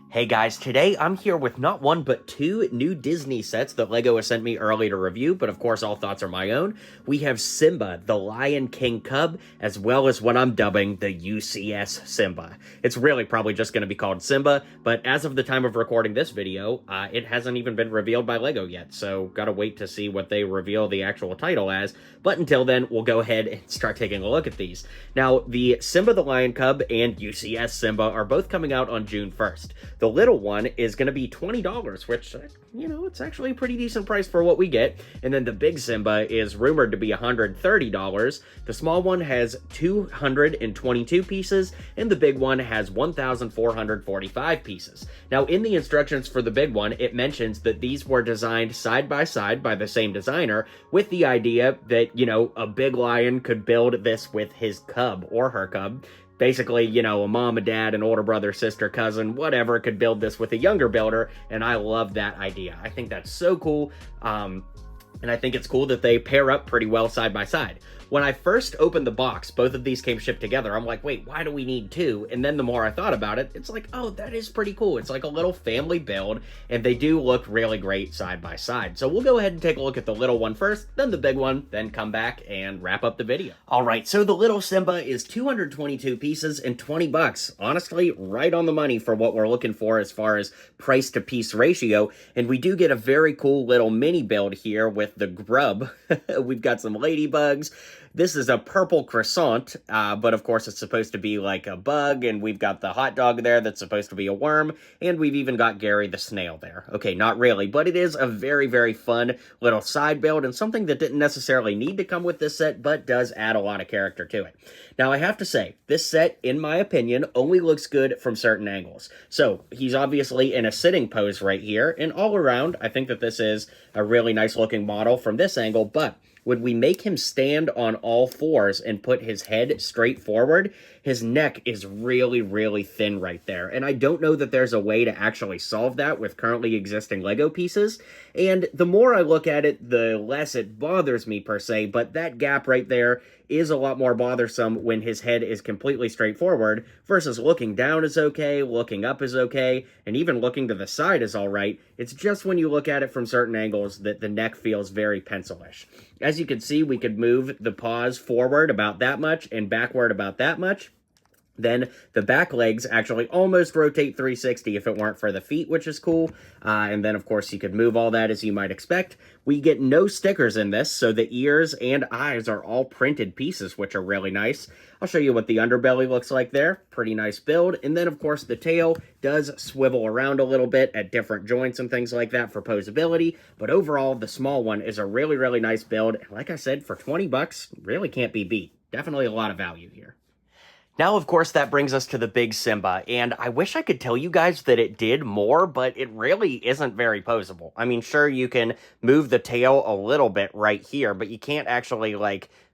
Hey guys, today I'm here with not one but two new Disney sets that LEGO has sent me early to review, but of course all thoughts are my own. We have Simba, the Lion King Cub, as well as what I'm dubbing the UCS Simba. It's really probably just going to be called Simba, but as of the time of recording this video, it hasn't even been revealed by LEGO yet, so gotta wait to see what they reveal the actual title as. But until then, we'll go ahead and start taking a look at these. Now, the Simba the Lion Cub and UCS Simba are both coming out on June 1st. The little one is going to be $20, which, it's actually a pretty decent price for what we get. And then the big Simba is rumored to be $130. The small one has 222 pieces, and the big one has 1,445 pieces. Now, in the instructions for the big one, it mentions that these were designed side by side by the same designer, with the idea that, a big lion could build this with his cub or her cub. Basically, a mom, a dad, an older brother, sister, cousin, whatever, could build this with a younger builder, and I love that idea. I think that's so cool, and I think it's cool that they pair up pretty well side by side. When I first opened the box, both of these came shipped together. I'm like, wait, why do we need two? And then the more I thought about it, it's like, oh, that is pretty cool. It's like a little family build, and they do look really great side by side. So we'll go ahead and take a look at the little one first, then the big one, then come back and wrap up the video. All right, so the little Simba is 222 pieces and $20. Honestly, right on the money for what we're looking for as far as price to piece ratio. And we do get a very cool little mini build here with the grub. We've got some ladybugs. This is a purple croissant, but of course it's supposed to be like a bug, and we've got the hot dog there that's supposed to be a worm, and we've even got Gary the snail there. Okay, not really, but it is a very, very fun little side build, and something that didn't necessarily need to come with this set, but does add a lot of character to it. Now, I have to say, this set, in my opinion, only looks good from certain angles. So, he's obviously in a sitting pose right here, and all around, I think that this is a really nice looking model from this angle, but when we make him stand on all fours and put his head straight forward, his neck is really, really thin right there. And I don't know that there's a way to actually solve that with currently existing LEGO pieces. And the more I look at it, the less it bothers me per se, but that gap right there is a lot more bothersome when his head is completely straight forward versus looking down is okay, looking up is okay, and even looking to the side is all right. It's just when you look at it from certain angles that the neck feels very pencilish. As you can see, we could move the paws forward about that much and backward about that much. Then the back legs actually almost rotate 360 if it weren't for the feet, which is cool. And then, of course, you could move all that as you might expect. We get no stickers in this, so the ears and eyes are all printed pieces, which are really nice. I'll show you what the underbelly looks like there. Pretty nice build. And then, of course, the tail does swivel around a little bit at different joints and things like that for posability. But overall, the small one is a really, really nice build. And like I said, for $20, really can't be beat. Definitely a lot of value here. Now, of course, that brings us to the big Simba, and I wish I could tell you guys that it did more, but it really isn't very posable. I mean, sure, you can move the tail a little bit right here, but you can't actually,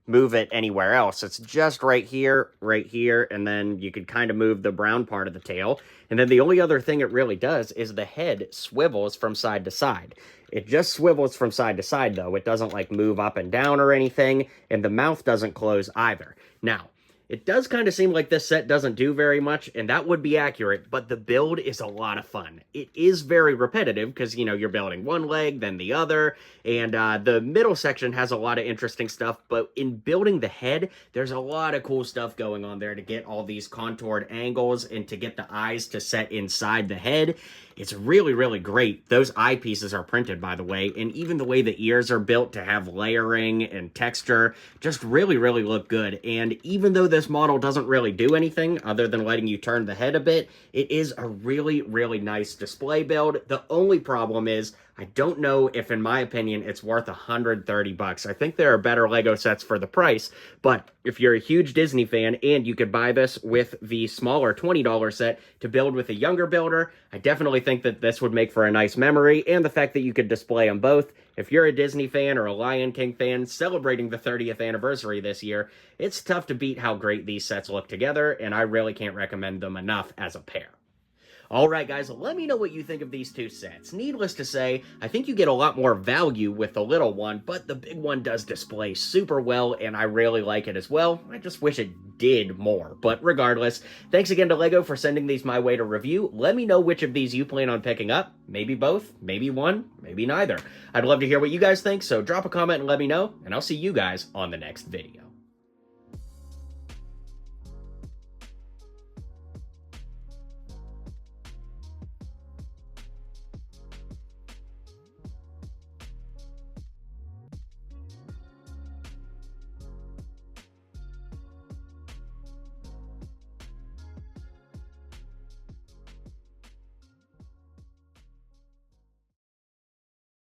move it anywhere else. It's just right here, and then you could kind of move the brown part of the tail. And then the only other thing it really does is the head swivels from side to side. It just swivels from side to side, though. It doesn't, move up and down or anything, and the mouth doesn't close either. Now, it does kind of seem like this set doesn't do very much, and that would be accurate, but the build is a lot of fun. It is very repetitive because, you're building one leg, then the other, and the middle section has a lot of interesting stuff, but in building the head, there's a lot of cool stuff going on there to get all these contoured angles and to get the eyes to set inside the head. It's really, really great. Those eyepieces are printed, by the way, and even the way the ears are built to have layering and texture just really, really look good. And even though this model doesn't really do anything other than letting you turn the head a bit, it is a really, really nice display build. The only problem is I don't know if, in my opinion, it's worth $130. I think there are better LEGO sets for the price, but if you're a huge Disney fan and you could buy this with the smaller $20 set to build with a younger builder, I definitely think that this would make for a nice memory, and the fact that you could display them both. If you're a Disney fan or a Lion King fan celebrating the 30th anniversary this year, it's tough to beat how great these sets look together, and I really can't recommend them enough as a pair. Alright guys, let me know what you think of these two sets. Needless to say, I think you get a lot more value with the little one, but the big one does display super well, and I really like it as well. I just wish it did more. But regardless, thanks again to LEGO for sending these my way to review. Let me know which of these you plan on picking up. Maybe both, maybe one, maybe neither. I'd love to hear what you guys think, so drop a comment and let me know, and I'll see you guys on the next video.